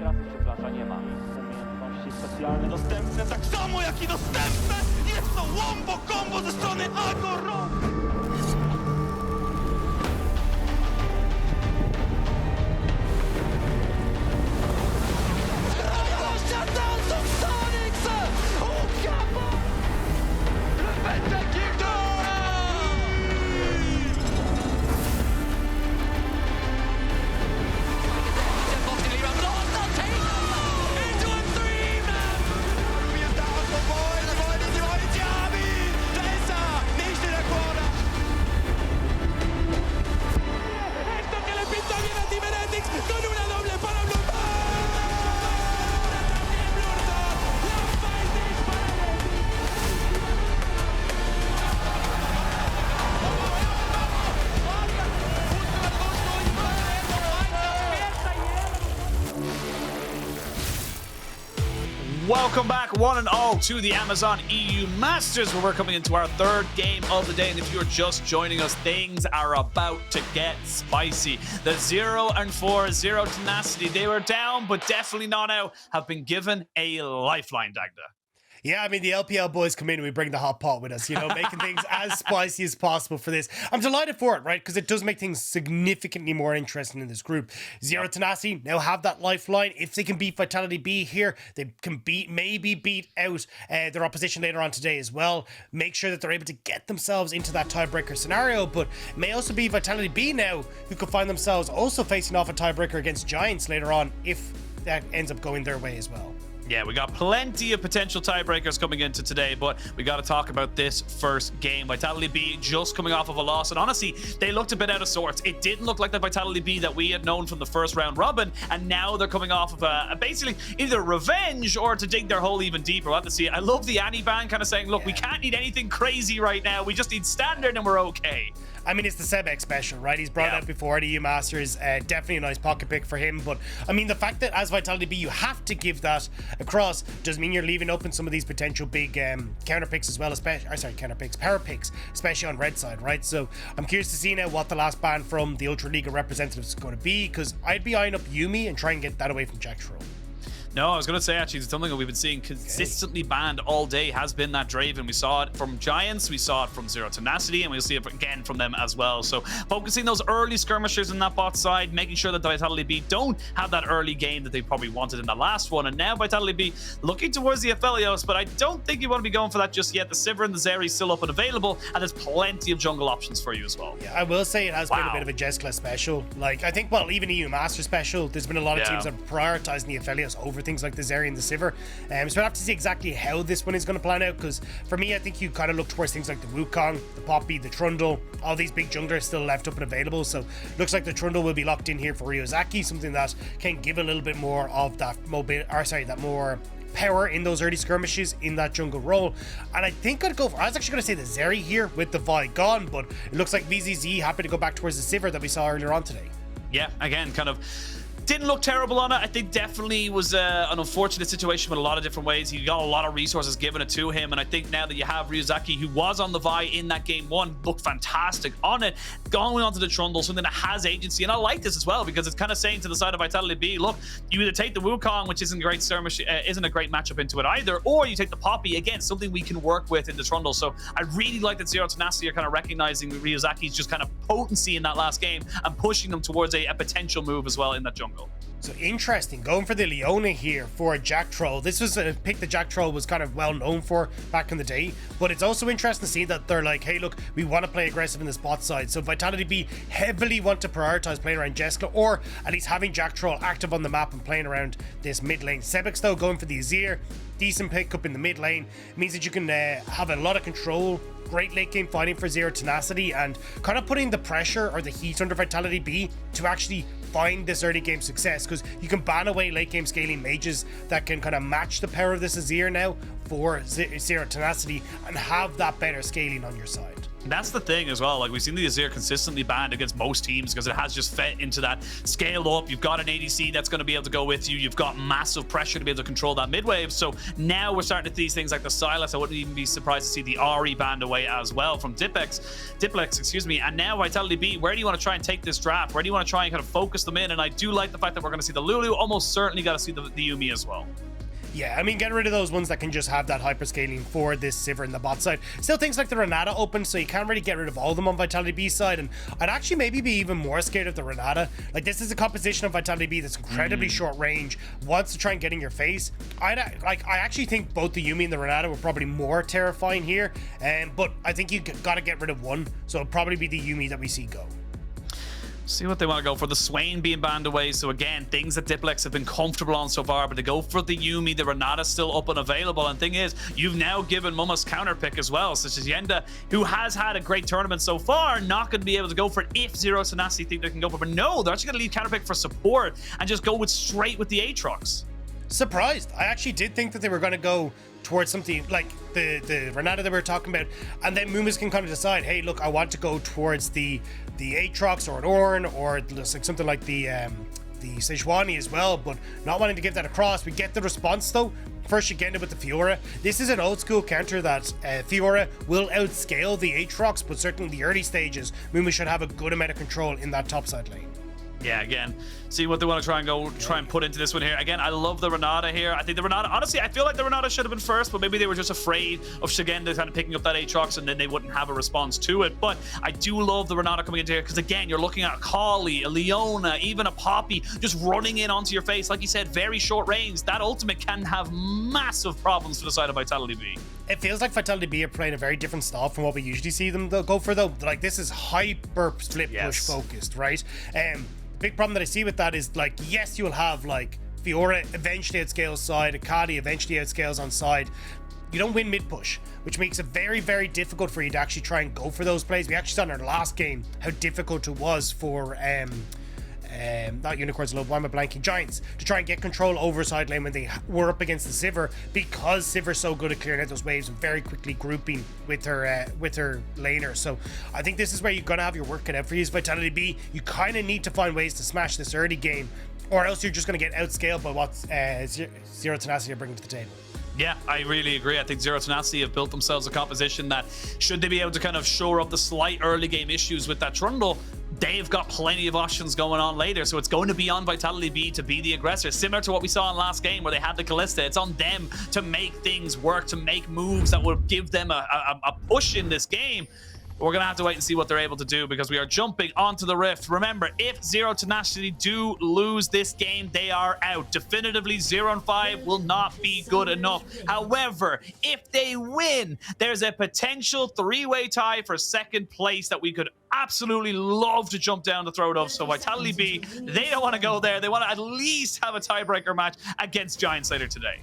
teraz jeszcze flasza nie ma. Umiejętności specjalne dostępne, tak samo jak i dostępne jest to wombo combo ze strony Aatrox. Welcome back, one and all, to the Amazon EU Masters, where we're coming into our third game of the day. And if you're just joining us, things are about to get spicy. The 0 and 4, Zero Tenacity, they were down, but definitely not out, have been given a lifeline, Dagda. Yeah, I mean, the LPL boys come in and we bring the hot pot with us, you know, making things as spicy as possible for this. I'm delighted for it, right? Because it does make things significantly more interesting in this group. Zero Tenacity now have that lifeline. If they can beat Vitality.Bee here, they can maybe beat out their opposition later on today as well. Make sure that they're able to get themselves into that tiebreaker scenario, but it may also be Vitality.Bee now who could find themselves also facing off a tiebreaker against Giants later on if that ends up going their way as well. Yeah, we got plenty of potential tiebreakers coming into today, but we got to talk about this first game. Vitality.Bee just coming off of a loss, and honestly, they looked a bit out of sorts. It didn't look like the Vitality.Bee that we had known from the first round robin, and now they're coming off of a basically either revenge or to dig their hole even deeper. We'll have to see. I love the Annie ban kind of saying, look, we can't need anything crazy right now. We just need standard and we're okay. I mean, it's the Sebekx special, right? He's brought out before the EU Masters. Definitely a nice pocket pick for him. But, I mean, the fact that as Vitality.Bee, you have to give that across does mean you're leaving open some of these potential big counter picks as well, power picks, especially on red side, right? So I'm curious to see now what the last ban from the Ultra League of Representatives is going to be, because I'd be eyeing up Yuumi and try and get that away from Jactroll. No, I was going to say, actually, something that we've been seeing consistently banned all day has been that Draven. We saw it from Giants, we saw it from Zero Tenacity, and we'll see it again from them as well. So focusing those early skirmishers in that bot side, making sure that the Vitality.Bee don't have that early game that they probably wanted in the last one. And now Vitality.Bee looking towards the Aphelios, but I don't think you want to be going for that just yet. The Sivir and the Zeri still up and available, and there's plenty of jungle options for you as well. Yeah, I will say it has been a bit of a Jeskla special. Like, I think, well, even EU Master special, there's been a lot of teams that are prioritizing the Aphelios over things like the Zeri and the Sivir. So I have to see exactly how this one is going to plan out, because for me, I think you kind of look towards things like the Wukong, the Poppy, the Trundle, all these big junglers still left up and available. So looks like the Trundle will be locked in here for Ryuzaki, something that can give a little bit more of that more power in those early skirmishes in that jungle role. And I think I'd go for, I was actually going to say the Zeri here with the Vi gone, but it looks like VZZ happy to go back towards the Sivir that we saw earlier on today. Yeah, again, kind of didn't look terrible on it. I think definitely was an unfortunate situation with a lot of different ways. He got a lot of resources given it to him, and I think now that you have Ryuzaki, who was on the Vi in that game one, looked fantastic on it, going onto the Trundle, something that has agency. And I like this as well, because it's kind of saying to the side of Vitality.Bee, look, you either take the Wukong, which isn't a great matchup into it either, or you take the Poppy, again, something we can work with in the Trundle. So I really like that Zero Tenacity are kind of recognizing Ryuzaki's just kind of potency in that last game and pushing them towards a potential move as well in that jungle. So interesting, going for the Leona here for Jactroll. This was a pick that Jactroll was kind of well known for back in the day, but it's also interesting to see that they're like, hey look, we want to play aggressive in the spot side. So Vitality.Bee heavily want to prioritize playing around Jeskla, or at least having Jactroll active on the map and playing around this mid lane. Sebekx though going for the Azir, decent pickup in the mid lane, means that you can have a lot of control. Great late game fighting for Zero Tenacity, and kind of putting the pressure or the heat under Vitality.Bee to actually find this early game success, because you can ban away late game scaling mages that can kind of match the power of this Azir now for Zero Tenacity and have that better scaling on your side. That's the thing as well. Like, we've seen the Azir consistently banned against most teams because it has just fit into that scale up. You've got an ADC that's going to be able to go with you. You've got massive pressure to be able to control that mid wave. So now we're starting to see things like the Sylas. I wouldn't even be surprised to see the Ahri banned away as well from Diplex, excuse me. And now Vitality.Bee, where do you want to try and take this draft? Where do you want to try and kind of focus them in? And I do like the fact that we're going to see the Lulu. Almost certainly got to see the Yuumi as well. Yeah, I mean, get rid of those ones that can just have that hyperscaling for this Sivir in the bot side. Still things like the Renata open, so you can't really get rid of all of them on Vitality.Bee side, and I'd actually maybe be even more scared of the Renata. Like, this is a composition of Vitality.Bee that's incredibly short range, wants to try and get in your face. I actually think both the Yuumi and the Renata were probably more terrifying here, but I think you got to get rid of one, so it'll probably be the Yuumi that we see go. See what they want to go for. The Swain being banned away. So again, things that Diplex have been comfortable on so far, but to go for the Yuumi, the Renata still up and available. And thing is, you've now given Mumma's counter pick as well. So Szygenda, who has had a great tournament so far, not going to be able to go for it if Zero Tenacity think they can go for it. But no, they're actually going to leave counter pick for support and just go with straight with the Aatrox. Surprised. I actually did think that they were going to go towards something like the Renata that we were talking about, and then Mumas can kind of decide, hey, look, I want to go towards the Aatrox or an Ornn or like something like the Sejuani as well, but not wanting to give that across. We get the response though. First Szygenda with the Fiora. This is an old school counter that Fiora will outscale the Aatrox, but certainly in the early stages, Mumas should have a good amount of control in that top side lane. Yeah, again, see what they want to try and put into this one here. Again, I love the Renata here. I think the Renata, honestly, I feel like the Renata should have been first, but maybe they were just afraid of Szygenda kind of picking up that Aatrox and then they wouldn't have a response to it. But I do love the Renata coming into here because, again, you're looking at Akali, a Leona, even a Poppy just running in onto your face. Like you said, very short range. That ultimate can have massive problems for the side of Vitality.Bee. It feels like Vitality.Bee are playing a very different style from what we usually see them go for, though. Like, this is hyper split push focused, right? Big problem that I see with that is, like, yes, you'll have like Fiora eventually outscales side, Akali eventually outscales on side. You don't win mid push, which makes it very, very difficult for you to actually try and go for those plays. We actually saw in our last game how difficult it was for not Unicorns Low, why am I blanking? Giants, to try and get control over side lane when they were up against the Sivir, because Sivir's so good at clearing out those waves and very quickly grouping with her laner. So I think this is where you're gonna have your work cut out for you as Vitality.Bee. You kind of need to find ways to smash this early game, or else you're just gonna get outscaled by what Zero Tenacity are bringing to the table. Yeah, I really agree. I think Zero Tenacity have built themselves a composition that, should they be able to kind of shore up the slight early game issues with that Trundle, they've got plenty of options going on later. So it's going to be on Vitality.Bee to be the aggressor, similar to what we saw in last game where they had the Kalista. It's on them to make things work, to make moves that will give them a push in this game. We're going to have to wait and see what they're able to do, because we are jumping onto the Rift. Remember, if Zero Tenacity do lose this game, they are out. Definitively, 0-5 will not be good enough. However, if they win, there's a potential three-way tie for second place that we could absolutely love to jump down the throat of. So Vitality.Bee, they don't want to go there. They want to at least have a tiebreaker match against Giants later today.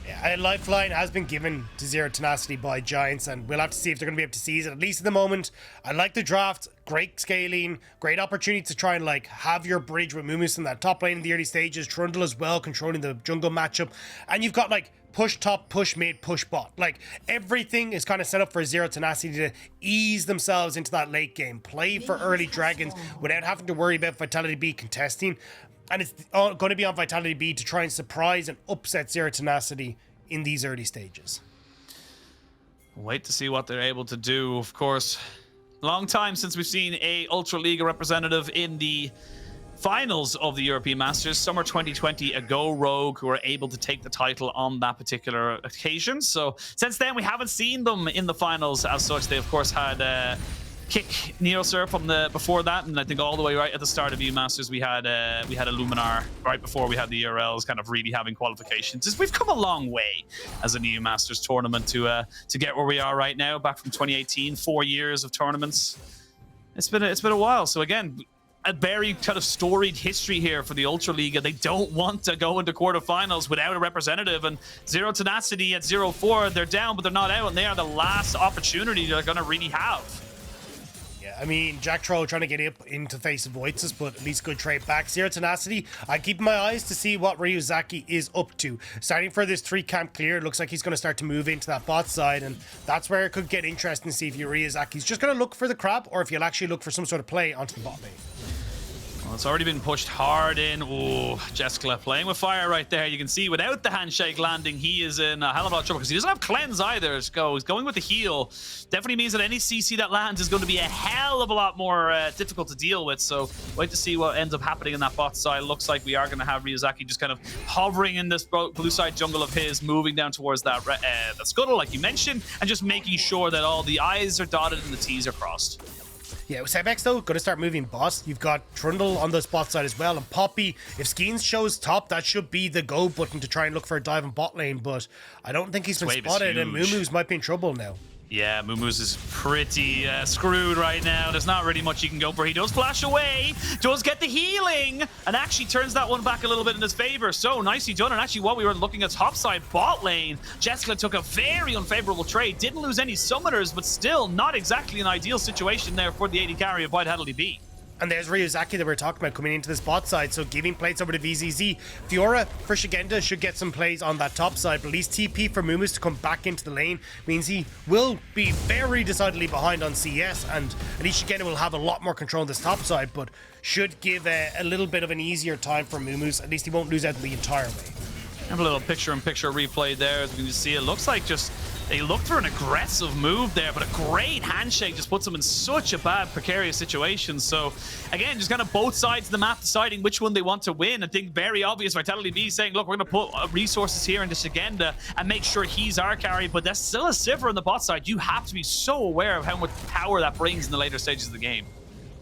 Yeah, a lifeline has been given to Zero Tenacity by Giants, and we'll have to see if they're going to be able to seize it, at least at the moment. I like the draft, great scaling, great opportunity to try and like have your bridge with Mumus in that top lane in the early stages, Trundle as well, controlling the jungle matchup, and you've got like push top, push mid, push bot. Like, everything is kind of set up for Zero Tenacity to ease themselves into that late game, play for early dragons without having to worry about Vitality.Bee contesting. And it's going to be on Vitality.Bee to try and surprise and upset Zero Tenacity in these early stages. Wait to see what they're able to do. Of course, long time since we've seen a Ultra League representative in the finals of the European Masters. Summer 2020, a Go Rogue who were able to take the title on that particular occasion. So since then, we haven't seen them in the finals as such. They, of course, had Kick Neosur from before that, and I think all the way right at the start of EU Masters we had a Luminar right before we had the ERLs kind of really having qualifications. We've come a long way as an EU Masters tournament to get where we are right now. Back from 2018, 4 years of tournaments. It's been a while. So again, a very kind of storied history here for the Ultra League. They don't want to go into quarterfinals without a representative, and Zero Tenacity at 0-4, they're down, but they're not out, and they are the last opportunity they're going to really have. I mean, Jactroll trying to get up into the face of Wojtus, but at least good trade back. Zero Tenacity, I keep my eyes to see what Ryuzaki is up to. Starting for this 3-camp clear, it looks like he's going to start to move into that bot side, and that's where it could get interesting to see if Ryuzaki's just going to look for the crab, or if he'll actually look for some sort of play onto the bot lane. Well, it's already been pushed hard in. Oh, Jeskla playing with fire right there. You can see without the handshake landing, he is in a hell of a lot of trouble because he doesn't have cleanse either. He's going with the heal. Definitely means that any CC that lands is going to be a hell of a lot more difficult to deal with. So wait to see what ends up happening in that bot side. Looks like we are going to have Ryuzaki just kind of hovering in this blue side jungle of his, moving down towards that scuttle like you mentioned, and just making sure that all the I's are dotted and the T's are crossed. Yeah, with Sebekx though, going to start moving bot. You've got Trundle on the spot side as well, and Poppy. If Skeanz shows top, that should be the go button to try and look for a dive in bot lane, but I don't think he's been spotted, and Mumu's might be in trouble now. Yeah, Mumu's is pretty screwed right now. There's not really much he can go for. He does flash away, does get the healing, and actually turns that one back a little bit in his favor. So nicely done. And actually, while we were looking at topside bot lane, Jeskla took a very unfavorable trade. Didn't lose any summoners, but still not exactly an ideal situation there for the AD carry of Vitality.Bee. And there's Ryuzaki that we were talking about coming into this bot side, so giving plates over to VZZ. Fiora for Szygenda should get some plays on that top side, but at least TP for Mumus to come back into the lane means he will be very decidedly behind on CS, and at least Szygenda will have a lot more control on this top side, but should give a little bit of an easier time for Mumus. At least he won't lose out the entire way. Have a little picture-in-picture replay there. As we can see, it looks like just they looked for an aggressive move there, but a great handshake just puts them in such a bad, precarious situation. So, again, just kind of both sides of the map deciding which one they want to win. I think very obvious Vitality.Bee saying, look, we're going to put resources here into Szygenda and make sure he's our carry, but there's still a Sivir on the bot side. You have to be so aware of how much power that brings in the later stages of the game.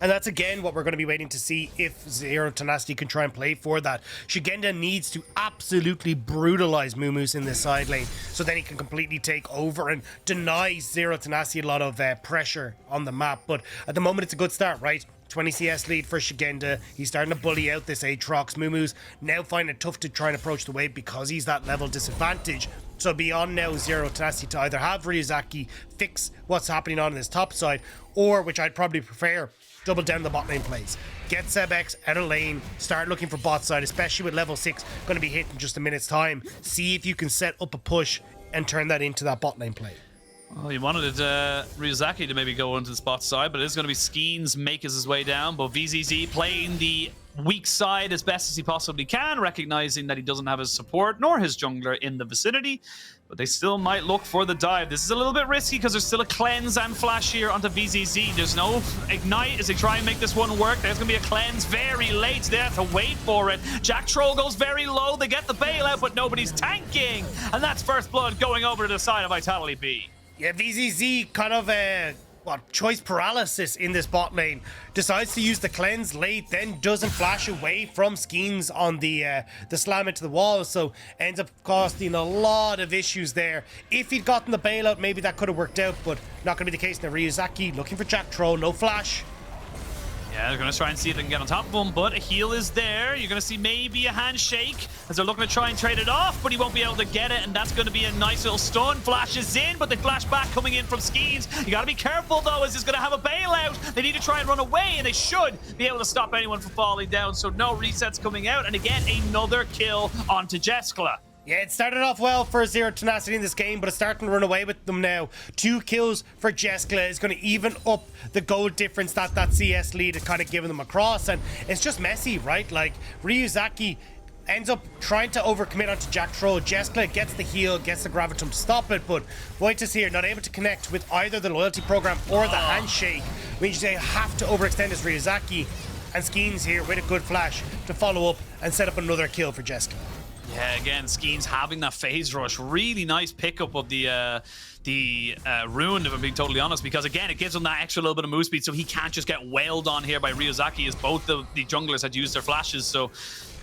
And that's again what we're going to be waiting to see if Zero Tenacity can try and play for that. Szygenda needs to absolutely brutalize Mumus in this side lane, so then he can completely take over and deny Zero Tenacity a lot of pressure on the map. But at the moment, it's a good start, right? 20 CS lead for Szygenda. He's starting to bully out this Aatrox. Mumus now find it tough to try and approach the wave because he's that level disadvantage. So beyond now Zero Tenacity to either have Ryuzaki fix what's happening on this top side, or, which I'd probably prefer, double down the bot lane plays. Get Sebekx out of lane, start looking for bot side, especially with level 6 going to be hit in just a minute's time. See if you can set up a push and turn that into that bot lane play. Well, you wanted Ryuzaki to maybe go into the spot side, but it is going to be Skeanz making his way down. But VZZ playing the weak side as best as he possibly can, recognizing that he doesn't have his support nor his jungler in the vicinity. But they still might look for the dive. This is a little bit risky because there's still a cleanse and flash here onto VZZ. There's no ignite as they try and make this one work. There's going to be a cleanse very late. They have to wait for it. Jactroll goes very low. They get the bailout, but nobody's tanking. And that's first blood going over to the side of Vitality.Bee. Yeah, VZZ kind of choice paralysis in this bot lane. Decides to use the cleanse late, then doesn't flash away from Skeanz on the slam into the wall, so ends up costing a lot of issues there. If he'd gotten the bailout, maybe that could have worked out, but not going to be the case now. Ryuzaki looking for Jactroll, no flash. Yeah, they're going to try and see if they can get on top of him, but a heal is there. You're going to see maybe a handshake as they're looking to try and trade it off, but he won't be able to get it, and that's going to be a nice little stun. Flashes in, but they flash back coming in from Skeanz. You got to be careful, though, as he's going to have a bailout. They need to try and run away, and they should be able to stop anyone from falling down, so no resets coming out. And again, another kill onto Jeskla. Yeah, it started off well for Zero Tenacity in this game, but it's starting to run away with them now. 2 kills for Jeskla is going to even up the goal difference that CS lead is kind of giving them across, and it's just messy, right? Like, Ryuzaki ends up trying to overcommit onto Jactroll. Jeskla gets the heal, gets the gravitum to stop it, but Wojtus here not able to connect with either the loyalty program or the handshake. Means they have to overextend as Ryuzaki, and Skeanz here with a good flash to follow up and set up another kill for Jeskla. Yeah, again, Skeanz having that phase rush. Really nice pickup of the Ruined, if I'm being totally honest, because again, it gives him that extra little bit of move speed, so he can't just get wailed on here by Ryuzaki, as both the junglers had used their flashes. So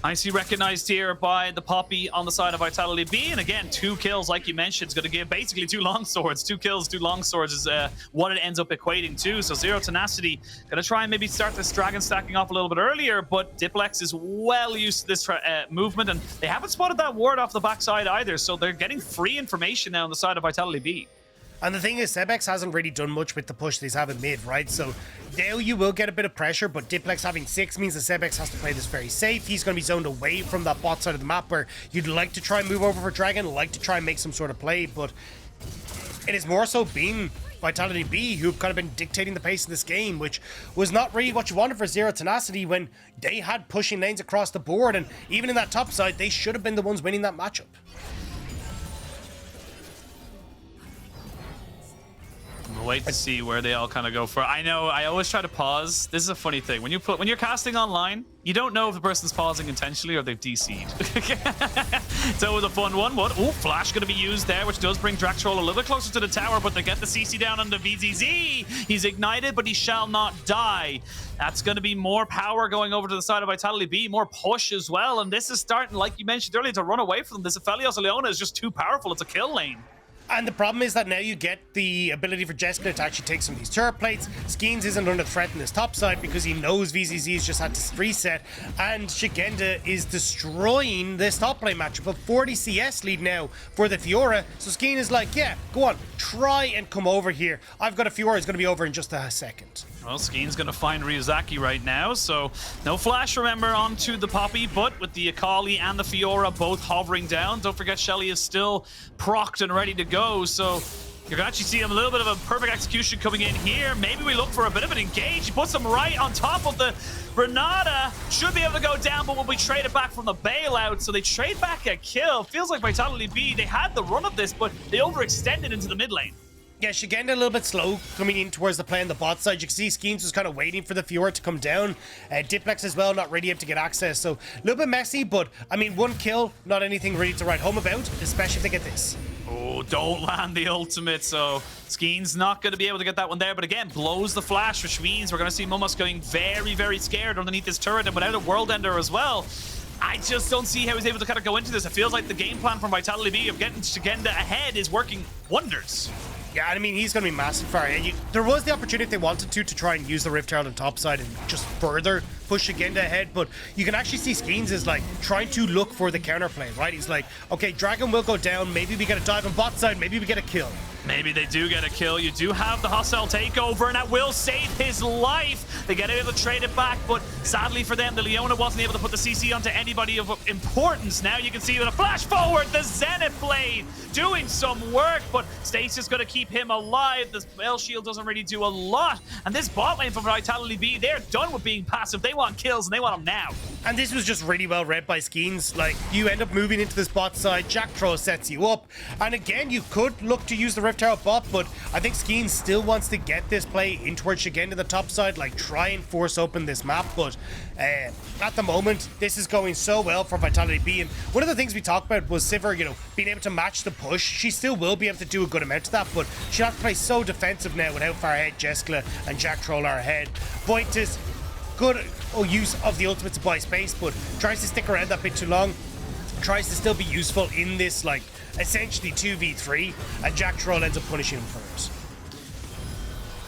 nicely recognized here by the Poppy on the side of Vitality.Bee. And again, 2 kills, like you mentioned, is going to give basically 2 longswords. 2 kills, 2 longswords is what it ends up equating to. So Zero Tenacity going to try and maybe start this dragon stacking off a little bit earlier, but Diplex is well used to this movement, and they haven't spotted that ward off the backside either, so they're getting free information now on the side of Vitality.Bee. And the thing is, Sebekx hasn't really done much with the push that he's having mid, right? So now you will get a bit of pressure, but Diplex having 6 means that Sebekx has to play this very safe. He's going to be zoned away from that bot side of the map where you'd like to try and move over for Dragon, like to try and make some sort of play, but it is more so being Vitality.Bee who've kind of been dictating the pace of this game, which was not really what you wanted for Zero Tenacity when they had pushing lanes across the board, and even in that top side, they should have been the ones winning that matchup. We'll wait to see where they all kind of go for. I know, I always try to pause. This is a funny thing. When you're casting online, you don't know if the person's pausing intentionally or they've DC'd. So it was a fun one. Oh, flash going to be used there, which does bring Jactroll a little bit closer to the tower, but they get the CC down on the VZZ. He's ignited, but he shall not die. That's going to be more power going over to the side of Vitality.Bee, more push as well. And this is starting, like you mentioned earlier, to run away from them. This Aphelios Leona is just too powerful. It's a kill lane. And the problem is that now you get the ability for Jeskla to actually take some of these turret plates. Skeanz isn't under threat in this top side because he knows VZZ's just had to reset. And Szygenda is destroying this top lane matchup. A 40 CS lead now for the Fiora. So Skeanz is like, yeah, go on, try and come over here. I've got a Fiora, it's going to be over in just a second. Well, Skeanz going to find Ryuzaki right now, so no flash, remember, onto the Poppy, but with the Akali and the Fiora both hovering down. Don't forget Shelly is still procced and ready to go, so you're going to actually see a little bit of a perfect execution coming in here. Maybe we look for a bit of an engage. He puts him right on top of the Renata. Should be able to go down, but will be traded back from the bailout, so they trade back a kill. Feels like Vitality.Bee, they had the run of this, but they overextended into the mid lane. Yeah, Szygenda a little bit slow coming in towards the play on the bot side. You can see Skeanz was kind of waiting for the Fiora to come down. Diplex as well, not ready able to get access. So a little bit messy, but I mean, one kill, not anything really to write home about, especially if they get this. Oh, don't land the ultimate, so Skeanz not going to be able to get that one there, but again, blows the flash, which means we're going to see Mumos going very, very scared underneath this turret, and without a World Ender as well. I just don't see how he's able to kind of go into this. It feels like the game plan from Vitality.Bee of getting Szygenda ahead is working wonders. Yeah, I mean, he's going to be massive far. There was the opportunity if they wanted to try and use the Rift Herald on top side and just further push Szygenda ahead, but you can actually see Skeanz is like trying to look for the counterplay, right? He's like, okay, Dragon will go down, maybe we get a dive on bot side, maybe we get a kill. Maybe they do get a kill. You do have the hostile takeover, and that will save his life. They get able to trade it back, but sadly for them, the Leona wasn't able to put the CC onto anybody of importance. Now you can see with a flash forward, the Zenith Blade doing some work, but Stasis going to keep him alive. The spell shield doesn't really do a lot, and this bot lane from Vitality.Bee, they're done with being passive. They want kills, and they want them now. And this was just really well read by Skeanz. Like, you end up moving into this bot side, Jactroll sets you up, and again, you could look to use the Rift Herald bot, but I think Skeanz still wants to get this play in towards Szygenda the top side, like try and force open this map, but at the moment, this is going so well for Vitality.Bee, and one of the things we talked about was Sivir, you know, being able to match the push. She still will be able to do a good amount of that, but she'll have to play so defensive now with how far ahead Jeskla and Jactroll are ahead. Wojtus, good use of the ultimate to buy space, but tries to stick around that bit too long. Tries to still be useful in this, like, essentially 2v3, and Jactroll ends up punishing him for it.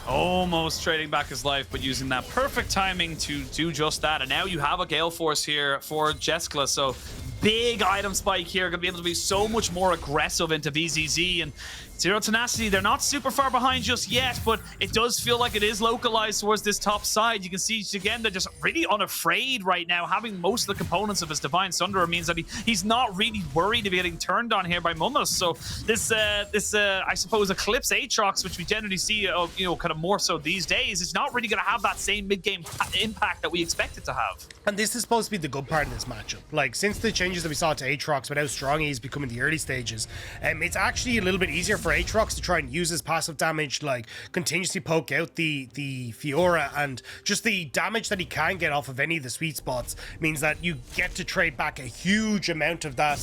Almost trading back his life, but using that perfect timing to do just that. And now you have a Gale Force here for Jeskla, so big item spike here. Going to be able to be so much more aggressive into VZZ, and Zero Tenacity, they're not super far behind just yet, but it does feel like it is localized towards this top side. You can see Szygenda just really unafraid right now. Having most of the components of his Divine Sunderer means that he's not really worried of getting turned on here by Mumos. So this I suppose, Eclipse Aatrox, which we generally see, you know, kind of more so these days, is not really going to have that same mid-game impact that we expect it to have. And this is supposed to be the good part of this matchup. Like, since the changes that we saw to Aatrox, with how strong he's become in the early stages, it's actually a little bit easier for Aatrox to try and use his passive damage, like continuously poke out the Fiora, and just the damage that he can get off of any of the sweet spots means that you get to trade back a huge amount of that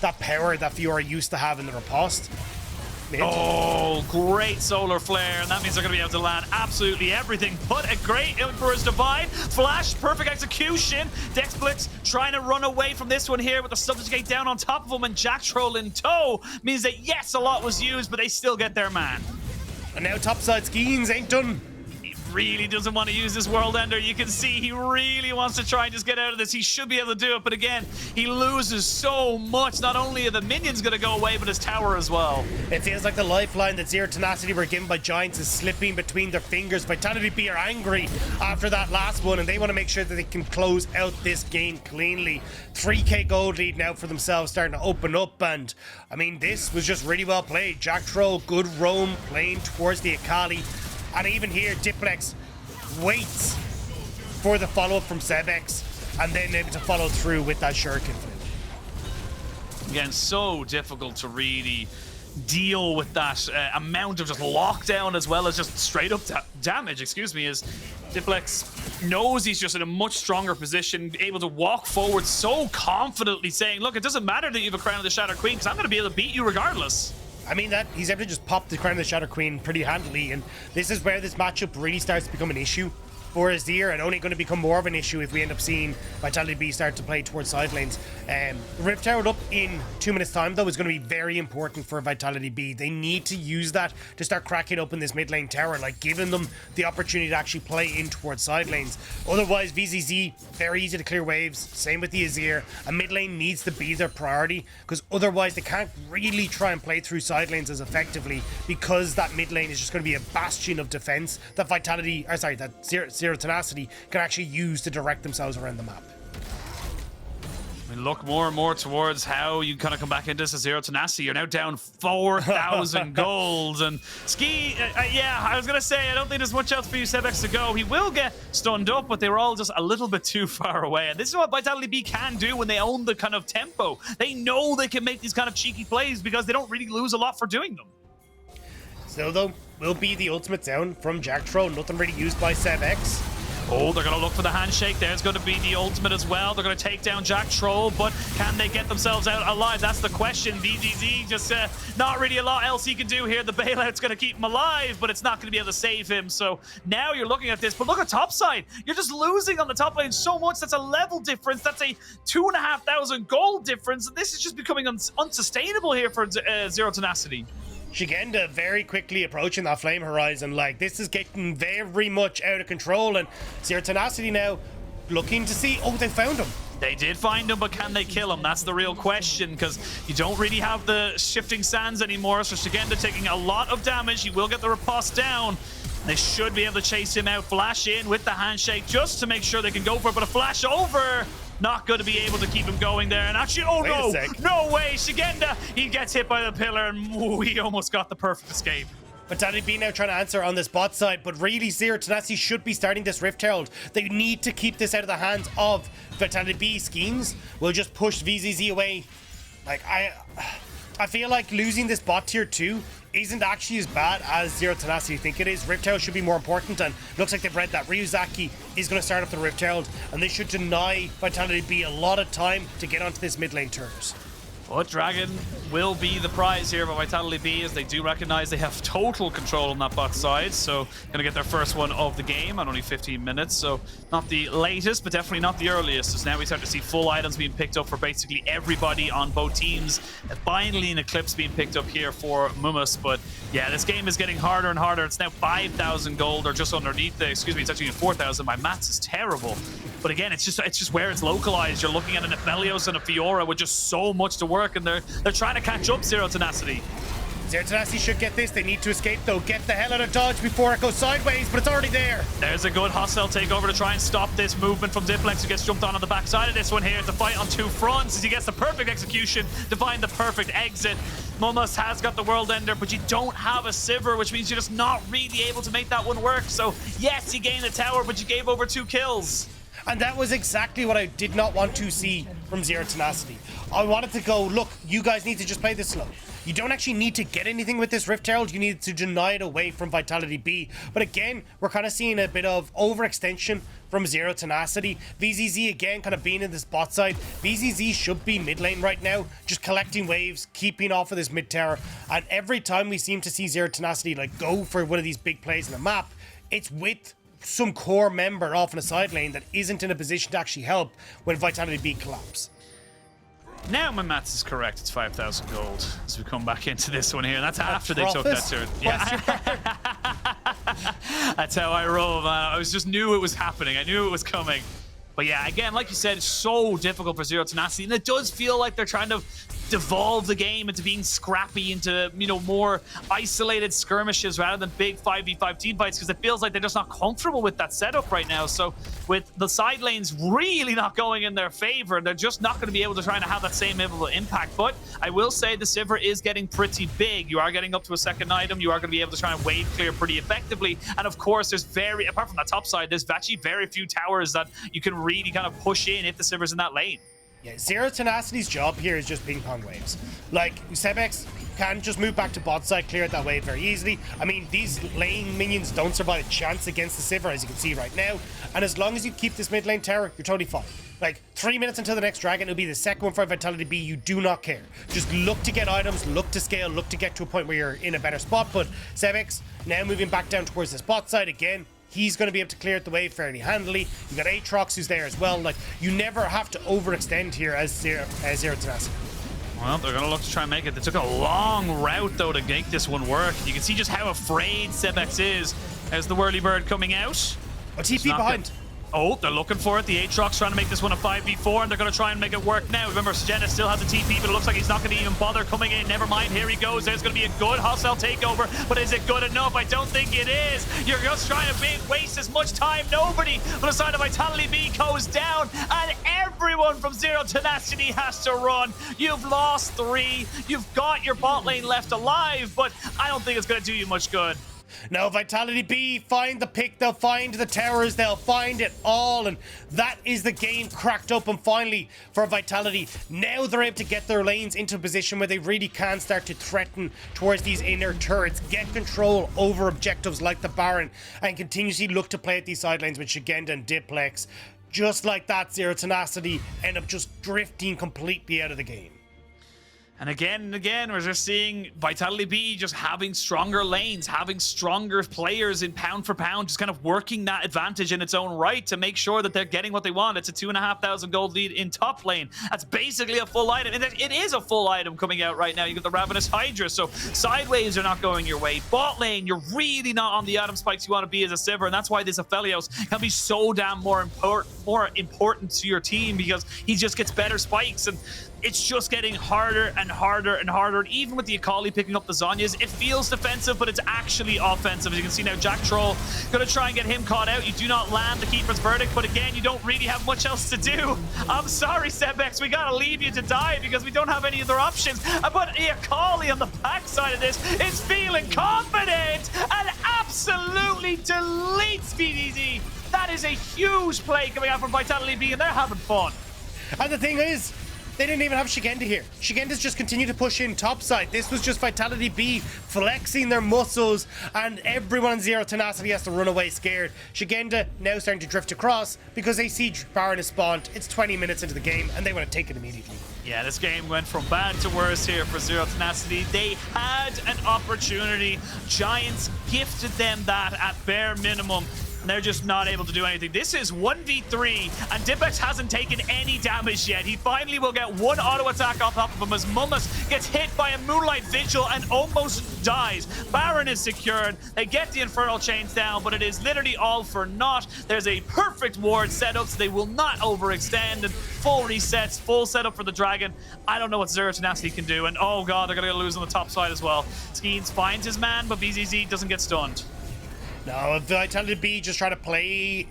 that power that Fiora used to have in the riposte. Oh, great solar flare, and that means they're going to be able to land absolutely everything but a great Emperor's Divine. Flash, perfect execution. Diplex trying to run away from this one here with the subjugate down on top of him, and Jactroll in tow means that, yes, a lot was used, but they still get their man. And now topside Skeanz ain't done. really doesn't want to use this World Ender. You can see he really wants to try and just get out of this. He should be able to do it, but again, he loses so much. Not only are the minions going to go away, but his tower as well. It feels like the lifeline that Zero Tenacity were given by Giants is slipping between their fingers. Vitality.Bee are angry after that last one, and they want to make sure that they can close out this game cleanly. 3k gold lead now for themselves, starting to open up, and I mean, this was just really well played. Jactroll, good roam, playing towards the Akali, and even here, Diplex waits for the follow-up from Sebekx, and then able to follow through with that shuriken. Again, so difficult to really deal with that amount of just lockdown as well as just straight up damage, excuse me, as Diplex knows he's just in a much stronger position, able to walk forward so confidently, saying, look, it doesn't matter that you have a Crown of the Shadow Queen, because I'm going to be able to beat you regardless. I mean, that he's able to just pop the Crown of the Shadow Queen pretty handily, and this is where this matchup really starts to become an issue for Azir, and only going to become more of an issue if we end up seeing Vitality.Bee start to play towards side lanes. Rift Tower up in 2 minutes time though is going to be very important for Vitality.Bee. They need to use that to start cracking open this mid lane tower, like giving them the opportunity to actually play in towards side lanes. Otherwise, VZZ, very easy to clear waves, same with the Azir. A mid lane needs to be their priority, because otherwise they can't really try and play through side lanes as effectively, because that mid lane is just going to be a bastion of defense that Zero Tenacity can actually use to direct themselves around the map. We look more and more towards how you kind of come back into this as Zero Tenacity. You're now down 4,000 gold, and yeah, I was gonna say, I don't think there's much else for you, Sebekx, to go. He will get stunned up, but they were all just a little bit too far away, and this is what Vitality.Bee can do when they own the kind of tempo. They know they can make these kind of cheeky plays because they don't really lose a lot for doing them. Still though, will be the ultimate down from Jactroll, nothing really used by Sebekx. Oh, they're going to look for the handshake. There's going to be the ultimate as well. They're going to take down Jactroll, but can they get themselves out alive? That's the question. VZZ just not really a lot else he can do here. The bailout's going to keep him alive, but it's not going to be able to save him. So now you're looking at this, but look at top side. You're just losing on the top lane so much. That's a level difference. That's a 2,500 gold difference. And this is just becoming unsustainable here for Zero Tenacity. Szygenda very quickly approaching that flame horizon. Like, this is getting very much out of control, and Zero Tenacity now looking to see, oh, they found him. They did find him, but can they kill him? That's the real question, because you don't really have the shifting sands anymore. So Szygenda taking a lot of damage. He will get the riposte down. They should be able to chase him out. Flash in with the handshake just to make sure they can go for it, but a flash over. Not going to be able to keep him going there. And actually, oh no, no way, Szygenda, he gets hit by the pillar, and ooh, he almost got the perfect escape. Vitality.Bee now trying to answer on this bot side, but really Zero Tenacity should be starting this Rift Herald. They need to keep this out of the hands of Vitality.Bee. Skeanz will just push VZZ away. Like, I feel like losing this bot tier 2 isn't actually as bad as Zero Tenacity think it is. Rift Herald should be more important, and looks like they've read that. Ryuzaki is going to start up the Rift Herald, and they should deny Vitality.Bee a lot of time to get onto this mid lane turret. But Dragon will be the prize here for Vitality.Bee, as they do recognize they have total control on that bot side. So going to get their first one of the game at only 15 minutes. So not the latest, but definitely not the earliest. As now we start to see full items being picked up for basically everybody on both teams. Finally an Eclipse being picked up here for Mumus. But yeah, this game is getting harder and harder. It's now 5,000 gold, or just underneath the, excuse me, it's actually 4,000. My maths is terrible. But again, it's just where it's localized. You're looking at an Aphelios and a Fiora with just so much to work, and they're trying to catch up Zero Tenacity. Zero Tenacity should get this. They need to escape though. Get the hell out of dodge before it goes sideways, but it's already there. There's a good hostile takeover to try and stop this movement from Diplex, who gets jumped on the backside of this one here. It's a fight on two fronts as he gets the perfect execution to find the perfect exit. Mumus has got the World Ender, but you don't have a Sivir, which means you're just not really able to make that one work. So yes, you gained the tower, but you gave over 2 kills. And that was exactly what I did not want to see from Zero Tenacity. I wanted to go, look, you guys need to just play this slow. You don't actually need to get anything with this Rift Herald. You need to deny it away from Vitality.Bee. But again, we're kind of seeing a bit of overextension from Zero Tenacity. VZZ again kind of being in this bot side. VZZ should be mid lane right now, just collecting waves, keeping off of this mid tower. And every time we seem to see Zero Tenacity like go for one of these big plays in the map, it's with some core member off in a side lane that isn't in a position to actually help when Vitality.Bee collapse. Now my maths is correct. It's 5,000 gold as we come back into this one here. And that's after they took that turn. Yeah. That's how I roll, man. I just knew it was happening. I knew it was coming. But yeah, again, like you said, it's so difficult for Zero Tenacity, and it does feel like they're trying to devolve the game into being scrappy, into, you know, more isolated skirmishes rather than big 5v5 team fights, because it feels like they're just not comfortable with that setup right now. So with the side lanes really not going in their favor, they're just not going to be able to try and have that same level of impact. But I will say the Sivir is getting pretty big. You are getting up to a second item. You are going to be able to try and wave clear pretty effectively. And of course, there's apart from that top side, there's actually very few towers that you can really kind of push in if the Sivir's in that lane. Yeah, Zero Tenacity's job here is just ping pong waves. Like, Sebekx can just move back to bot side, clear out that wave very easily. I mean, these lane minions don't survive a chance against the Sivir, as you can see right now. And as long as you keep this mid lane tower, you're totally fine. Like, 3 minutes until the next dragon, it'll be the second one for Vitality.Bee. You do not care. Just look to get items, look to scale, look to get to a point where you're in a better spot. But Sebekx now moving back down towards this bot side again. He's going to be able to clear out the wave fairly handily. You got Aatrox who's there as well. Like, you never have to overextend here as Zero Tenacity. Well, they're going to look to try and make it. They took a long route, though, to make this one work. You can see just how afraid Sebekx is as the whirly bird coming out. A TP behind. Oh, they're looking for it. The Aatrox trying to make this one a 5v4, and they're going to try and make it work now. Remember, Szygenda still has a TP, but it looks like he's not going to even bother coming in. Never mind, here he goes. There's going to be a good hostile takeover, but is it good enough? I don't think it is. You're just trying to waste as much time. Nobody on the side of Vitality.Bee goes down, and everyone from Zero Tenacity has to run. You've lost 3. You've got your bot lane left alive, but I don't think it's going to do you much good. Now, Vitality.Bee find the pick, they'll find the towers, they'll find it all, and that is the game cracked open finally for Vitality. Now they're able to get their lanes into a position where they really can start to threaten towards these inner turrets, get control over objectives like the Baron, and continuously look to play at these side lanes with Szygenda and Diplex. Just like that, Zero Tenacity end up just drifting completely out of the game. And again, we're just seeing Vitality.Bee just having stronger lanes, having stronger players in pound for pound, just kind of working that advantage in its own right to make sure that they're getting what they want. It's a 2,500 gold lead in top lane. That's basically a full item. And it is a full item coming out right now. You got the Ravenous Hydra, so sideways are not going your way. Bot lane, you're really not on the item spikes you want to be as a Sivir, and that's why this Aphelios can be so damn more important to your team, because he just gets better spikes, and it's just getting harder and harder and harder. And even with the Akali picking up the Zhonya's, it feels defensive, but it's actually offensive. As you can see now, Jactroll gonna try and get him caught out. You do not land the Keeper's Verdict, but again, you don't really have much else to do. I'm sorry, Sebekx, we gotta leave you to die because we don't have any other options. But the Akali on the backside of this is feeling confident and absolutely deletes VDZ. That is a huge play coming out from Vitality.Bee, and they're having fun. And the thing is, they didn't even have Szygenda here. Szygenda's just continued to push in topside. This was just Vitality.Bee flexing their muscles, and everyone in Zero Tenacity has to run away scared. Szygenda now starting to drift across because they see Baron is spawned. It's 20 minutes into the game, and they want to take it immediately. Yeah, this game went from bad to worse here for Zero Tenacity. They had an opportunity. Giants gifted them that at bare minimum. And they're just not able to do anything. This is 1v3, and Diplex hasn't taken any damage yet. He finally will get one auto attack off top of him as Mummus gets hit by a Moonlight Vigil and almost dies. Baron is secured. They get the Infernal Chains down, but it is literally all for naught. There's a perfect ward set up, so they will not overextend, and full resets, full setup for the Dragon. I don't know what Zero Tenacity can do, and oh god, they're gonna lose on the top side as well. Skeanz finds his man, but BZZ doesn't get stunned. No, Vitality.Bee just try to play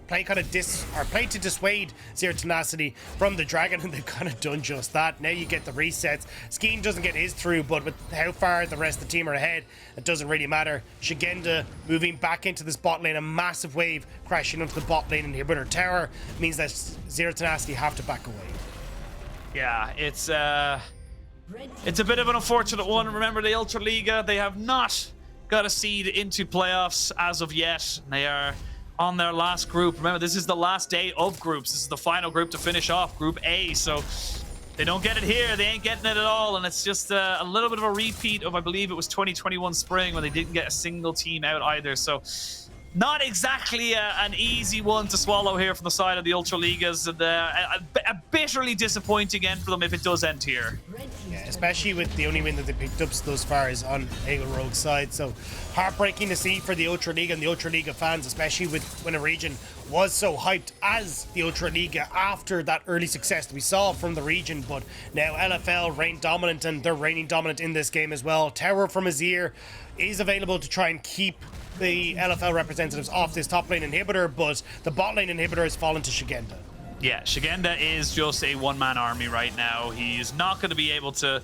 to dissuade Zero Tenacity from the Dragon, and they've kind of done just that. Now you get the resets. Skeanz doesn't get his through, but with how far the rest of the team are ahead, it doesn't really matter. Szygenda moving back into this bot lane, a massive wave crashing into the bot lane, and here with her tower means that Zero Tenacity have to back away. Yeah, it's a bit of an unfortunate one. Remember, the Ultraliga, they have not got a seed into playoffs as of yet. They are on their last group. Remember, this is the last day of groups. This is the final group to finish off, Group A. So they don't get it here. They ain't getting it at all. And it's just a little bit of a repeat of, I believe it was 2021 spring when they didn't get a single team out either. So not exactly an easy one to swallow here from the side of the Ultraligas. And a bitterly disappointing end for them if it does end here. Yeah, especially with the only win that they picked up thus far is on Eagle Rogue's side. So heartbreaking to see for the Ultra Liga and the Ultra Liga fans, especially with when a region was so hyped as the Ultra Liga after that early success that we saw from the region. But now LFL reign dominant, and they're reigning dominant in this game as well. Tower from Azir is available to try and keep the LFL representatives off this top lane inhibitor, but the bot lane inhibitor has fallen to Szygenda. Yeah, Szygenda is just a one-man army right now. He's not going to be able to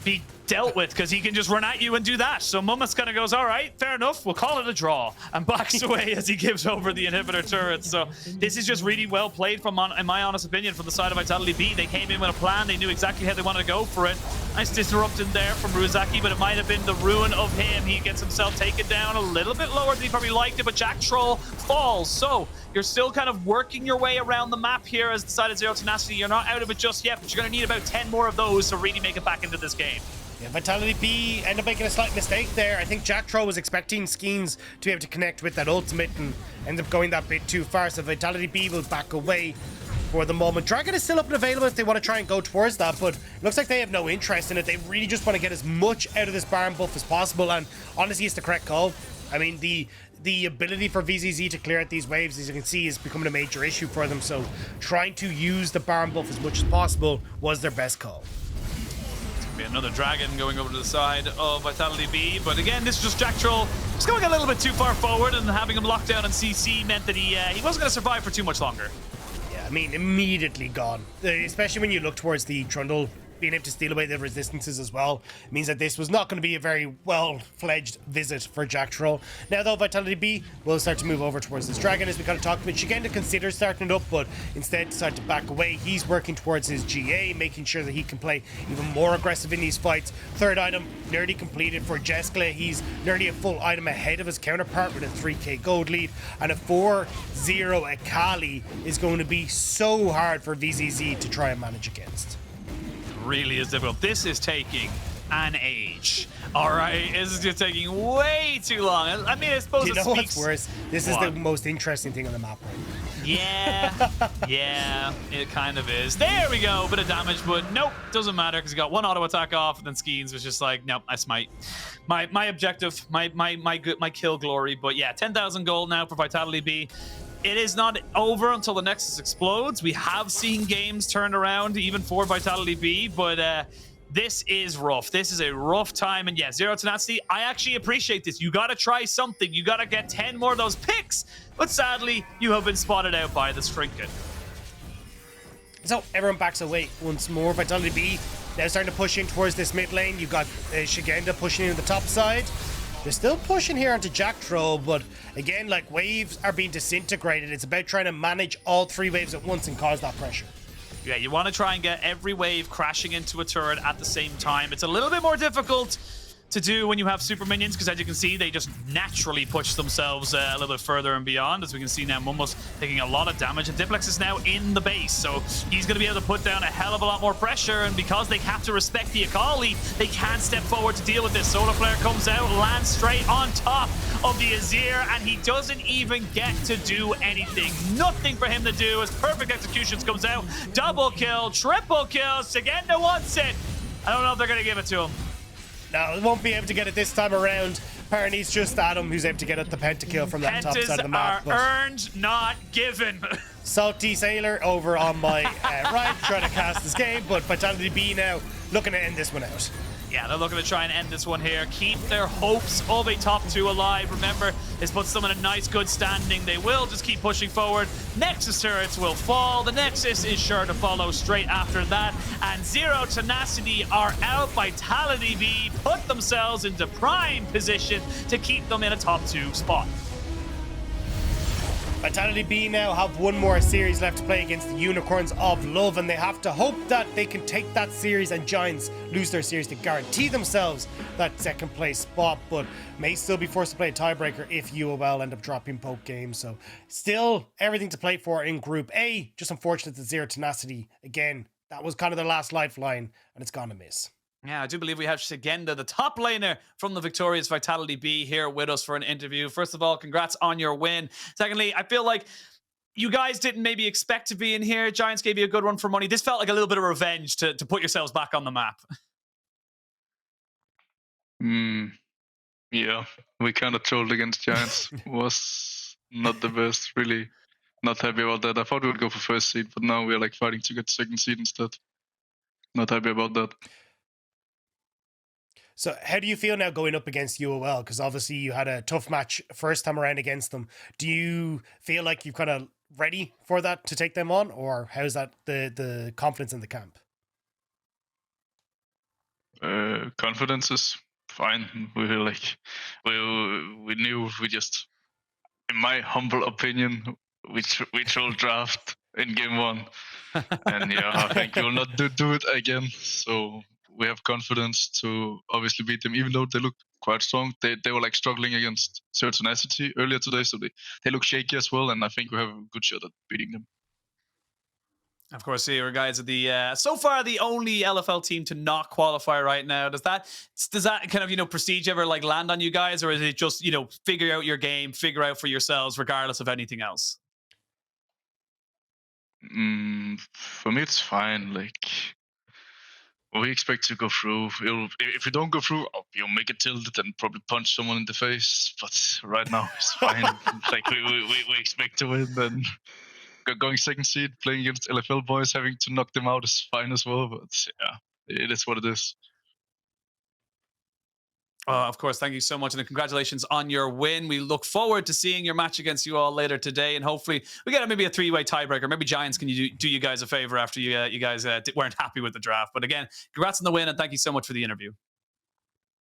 be dealt with because he can just run at you and do that. So Mummas kind of goes, all right, fair enough, we'll call it a draw, and backs away as he gives over the inhibitor turret. So this is just really well played from, in my honest opinion, from the side of Vitality.Bee. They came in with a plan. They knew exactly how they wanted to go for it. Nice disruption there from Ryuzaki, but it might have been the ruin of him. He gets himself taken down a little bit lower than he probably liked it, but Jactroll falls. So you're still kind of working your way around the map here as the side of Zero Tenacity. You're not out of it just yet, but you're going to need about 10 more of those to really make it back into this game. Yeah, Vitality.Bee end up making a slight mistake there. I think Jactroll was expecting Skeanz to be able to connect with that ultimate and end up going that bit too far, so Vitality.Bee will back away for the moment. Dragon is still up and available if they want to try and go towards that, but it looks like they have no interest in it. They really just want to get as much out of this Baron buff as possible, and honestly, it's the correct call. I mean, the ability for VZZ to clear out these waves, as you can see, is becoming a major issue for them, so trying to use the Baron buff as much as possible was their best call. Be another dragon going over to the side of Vitality.Bee, but again, this is just Jactroll just going a little bit too far forward, and having him locked down on CC meant that he wasn't going to survive for too much longer. Yeah, I mean, immediately gone. Especially when you look towards the Trundle being able to steal away the resistances as well. It means that this was not going to be a very well-fledged visit for Jactroll. Now, though, Vitality.Bee will start to move over towards this dragon, as we kind of talked about. Szygenda considers starting it up, but instead decided to back away. He's working towards his GA, making sure that he can play even more aggressive in these fights. Third item nearly completed for Jeskla. He's nearly a full item ahead of his counterpart with a 3k gold lead, and a 4-0 Akali is going to be so hard for VZZ to try and manage against. Really is difficult. This is taking an age. All right, this is just taking way too long. I mean, I suppose you know what's worse? This is the most interesting thing on the map right now. Yeah, yeah, it kind of is. There we go, bit of damage, but nope, doesn't matter because he got one auto attack off, and then Skeanz was just like, nope, that's my objective, my kill glory. But yeah, 10,000 gold now for Vitality.Bee. It is not over until the Nexus explodes. We have seen games turned around even for Vitality.Bee, but this is rough. This is a rough time, and yeah, Zero Tenacity, I actually appreciate this. You gotta try something. You gotta get 10 more of those picks, but sadly, you have been spotted out by this trinket. So everyone backs away once more. Vitality.Bee now starting to push in towards this mid lane. You've got Szygenda pushing in the top side. They're still pushing here onto Jactroll, but again, like, waves are being disintegrated. It's about trying to manage all 3 waves at once and cause that pressure. Yeah, you want to try and get every wave crashing into a turret at the same time. It's a little bit more difficult to do when you have super minions, because as you can see, they just naturally push themselves a little bit further and beyond. As we can see now, Mummo's taking a lot of damage, and Diplex is now in the base, so he's going to be able to put down a hell of a lot more pressure, and because they have to respect the Akali, they can't step forward to deal with this. Solar Flare comes out, lands straight on top of the Azir, and he doesn't even get to do anything. Nothing for him to do as perfect executions comes out. Double kill, triple kill, Szygenda wants it. I don't know if they're going to give it to him. No, they won't be able to get it this time around. Apparently, it's just Adam who's able to get the pentakill from that top side of the map. Pentas are earned, not given. Salty Sailor over on my right, trying to cast this game, but Vitality.Bee now looking to end this one out. Yeah, they're looking to try and end this one here. Keep their hopes of a top 2 alive. Remember, this puts them in a nice, good standing. They will just keep pushing forward. Nexus turrets will fall. The Nexus is sure to follow straight after that. And Zero Tenacity are out. Vitality.Bee put themselves into prime position to keep them in a top 2 spot. Vitality.Bee now have one more series left to play against the Unicorns of Love, and they have to hope that they can take that series and Giants lose their series to guarantee themselves that second place spot, but may still be forced to play a tiebreaker if UOL end up dropping both games. So still everything to play for in Group A. Just unfortunate that Zero Tenacity, again, that was kind of their last lifeline, and it's gone to miss. Yeah, I do believe we have Szygenda, the top laner from the victorious Vitality.Bee, here with us for an interview. First of all, congrats on your win. Secondly, I feel like you guys didn't maybe expect to be in here. Giants gave you a good run for money. This felt like a little bit of revenge to put yourselves back on the map. Yeah, we kind of trolled against Giants. Was not the best, really. Not happy about that. I thought we would go for first seed, but now we're like fighting to get second seed instead. Not happy about that. So how do you feel now going up against UOL? Because obviously you had a tough match first time around against them. Do you feel like you're kind of ready for that to take them on? Or how's that the confidence in the camp? Confidence is fine. We were like, we knew we just, in my humble opinion, we trolled draft in game 1. And yeah, I think we will not do it again. So we have confidence to obviously beat them, even though they look quite strong. They were like struggling against Tenacity earlier today, so they look shaky as well. And I think we have a good shot at beating them. Of course, here guys are the so far the only LFL team to not qualify right now. Does that kind of prestige ever like land on you guys, or is it just figure out your game, figure out for yourselves, regardless of anything else? For me, it's fine. Like, we expect to go through. If we don't go through, you'll make it tilted and probably punch someone in the face. But right now, it's fine. Like we expect to win. Then going second seed, playing against LFL boys, having to knock them out is fine as well. But yeah, it is what it is. Of course, thank you so much, and congratulations on your win. We look forward to seeing your match against you all later today, and hopefully we get maybe a 3-way tiebreaker. Maybe Giants can do you guys a favor after you guys weren't happy with the draft. But again, congrats on the win, and thank you so much for the interview.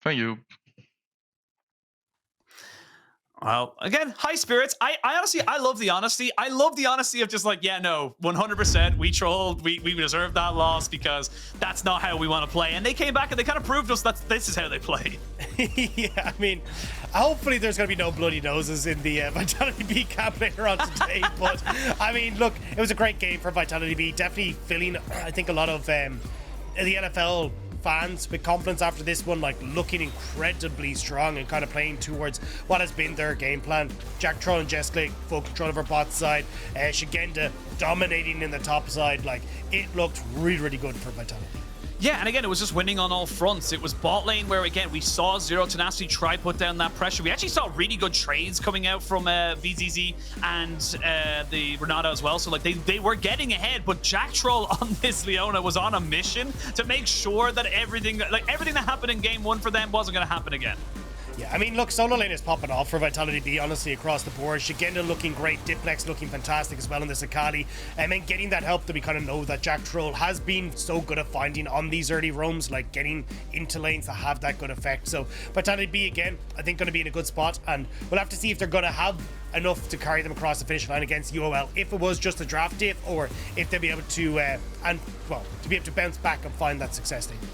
Thank you. Well, again, high spirits. I honestly, I love the honesty. I love the honesty of just like, yeah, no, 100%. We trolled. We deserved that loss because that's not how we want to play. And they came back and they kind of proved us that this is how they play. Yeah, I mean, hopefully there's going to be no bloody noses in the Vitality.Bee camp later on today. But, I mean, look, it was a great game for Vitality.Bee. Definitely filling, I think, a lot of the NFL fans with confidence after this one, like looking incredibly strong and kind of playing towards what has been their game plan. Jactroll and Jeskla full control of our bot side, Szygenda dominating in the top side. Like, it looked really, really good for Vitality. Yeah, and again, it was just winning on all fronts. It was bot lane where, again, we saw Zero Tenacity try put down that pressure. We actually saw really good trades coming out from VZZ and the Renata as well. So, like, they were getting ahead, but Jactroll on this Leona was on a mission to make sure that everything that happened in game 1 for them wasn't going to happen again. Yeah, I mean, look, solo lane is popping off for Vitality.Bee, honestly, across the board. Szygenda looking great, Diplex looking fantastic as well in this Akali. And then getting that help that we kind of know that Jactroll has been so good at finding on these early roams, like getting into lanes that have that good effect. So Vitality.Bee, again, I think going to be in a good spot, and we'll have to see if they're going to have enough to carry them across the finish line against UOL, if it was just a draft dip, or if they'll be able to, to be able to bounce back and find that success they need.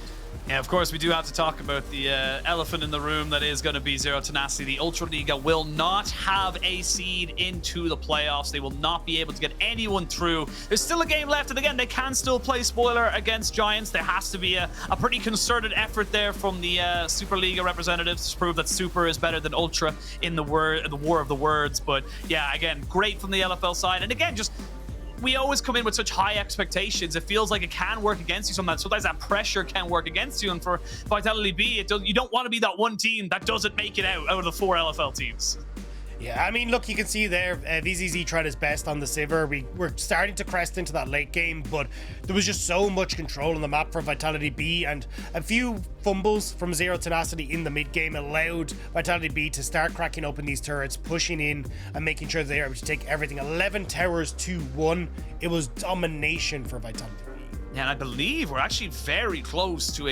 Yeah, of course, we do have to talk about the elephant in the room that is going to be Zero Tenacity. The Ultra Liga will not have a seed into the playoffs. They will not be able to get anyone through. There's still a game left, and again, they can still play spoiler against Giants. There has to be a pretty concerted effort there from the Super Liga representatives to prove that Super is better than Ultra in the war of the words. But yeah, again, great from the LFL side. And again, just we always come in with such high expectations. It feels like it can work against you sometimes. Sometimes that pressure can work against you. And for Vitality.Bee, you don't want to be that one team that doesn't make it out of the 4 LFL teams. Yeah, I mean, look, you can see there, VZZ tried his best on the Sivir. We were starting to crest into that late game, but there was just so much control on the map for Vitality.Bee, and a few fumbles from Zero Tenacity in the mid game allowed Vitality.Bee to start cracking open these turrets, pushing in and making sure they were able to take everything. 11 towers to 1. It was domination for Vitality.Bee. And I believe we're actually very close to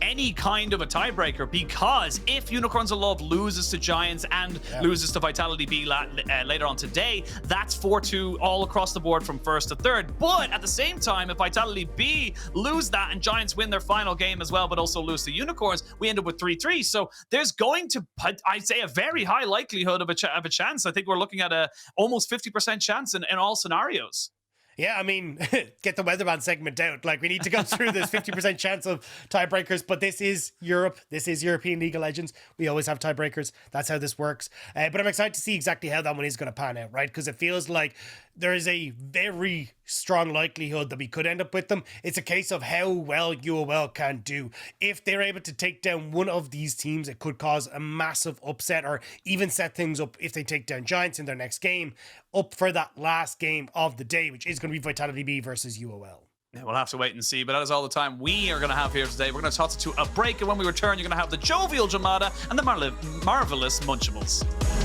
any kind of a tiebreaker, because if Unicorns of Love loses to Giants and loses to Vitality.Bee later on today, that's 4-2 all across the board from first to third. But at the same time, if Vitality.Bee lose that and Giants win their final game as well, but also lose to Unicorns, we end up with 3-3. So there's going to, I'd say, a very high likelihood of a chance. I think we're looking at a almost 50% chance in all scenarios. Yeah, I mean, get the weatherman segment out. Like, we need to go through this 50% chance of tiebreakers, but this is Europe. This is European League of Legends. We always have tiebreakers. That's how this works. But I'm excited to see exactly how that one is going to pan out, right? Because it feels like there is a very strong likelihood that we could end up with them. It's a case of how well UOL can do. If they're able to take down one of these teams, it could cause a massive upset, or even set things up if they take down Giants in their next game, up for that last game of the day, which is going to be Vitality.Bee versus UOL. Yeah, we'll have to wait and see, but that is all the time we are going to have here today. We're going to toss it to a break, and when we return, you're going to have the jovial Jamada and the marvelous Munchimals.